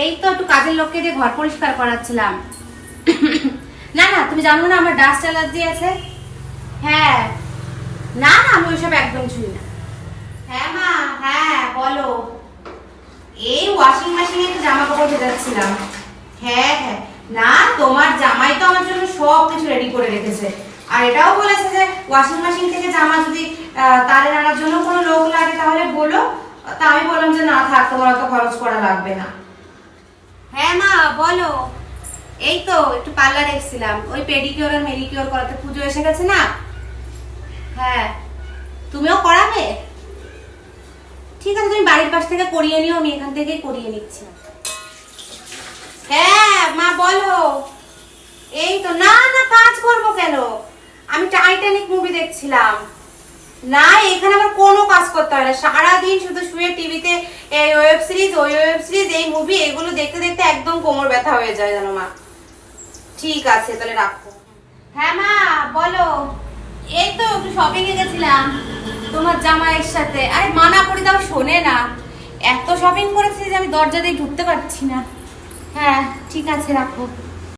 এই তো একটু কাজের লোককে দিয়ে ঘর পরিষ্কার করাচ্ছিলাম। না না, তুমি জানো না আমার ডাস্ট অ্যালার্জি আছে। হ্যাঁ, না না, আমি ওইসব একদম ছুঁই না। হ্যাঁ মা, হ্যাঁ বলো। এই ওয়াশিং মেশিনে একটু জামা কাপড় ভেজাচ্ছিলাম। হ্যাঁ হ্যাঁ, না তোমার জামাই তো আমার জন্য সব কিছু রেডি করে রেখেছে। আর এটাও বলেছে যে ওয়াশিং মেশিন থেকে জামা যদি তারে আনার জন্য কোনো লোক লাগে তাহলে বলো। তা আমি বললাম যে না থাক, তোমার অত খরচ করা লাগবে না। হ্যাঁ মা বলো। এই তো একটু পার্লারে এসেছিলাম, ওই পেডিকিওর আর মেডিকিওর করাতে, পুজো এসে গেছে না। হ্যাঁ, তুমিও করাবে? ঠিক আছে, তুমি বাড়ির পাশ থেকে করিয়ে নিও, আমি এখান থেকেই করিয়ে নিচ্ছি। হ্যাঁ মা বলো। এই তো, না না কাজ করবো কেন, আমি টাইটানিক মুভি দেখছিলাম। না এখানে আবার কোনো কাজ করতে হয় না, সারাদিন শুধু শুয়ে টিভিতে এই ওয়েব সিরিজ ওই ওয়েব সিরিজ এই মুভি এগুলো দেখতে দেখতে একদম কোমর ব্যথা হয়ে যায় জানো মা। ঠিক আছে তাহলে রাখো। হ্যাঁ মা বলো। এই তো একটু শপিং এ গেছিলাম তোমার জামাইয়ের সাথে। আরে মানা করি তাও শোনে না, এত শপিং করেছি যে আমি দরজা দিয়ে ঢুকতে পারছি না। হ্যাঁ ঠিক আছে রাখো।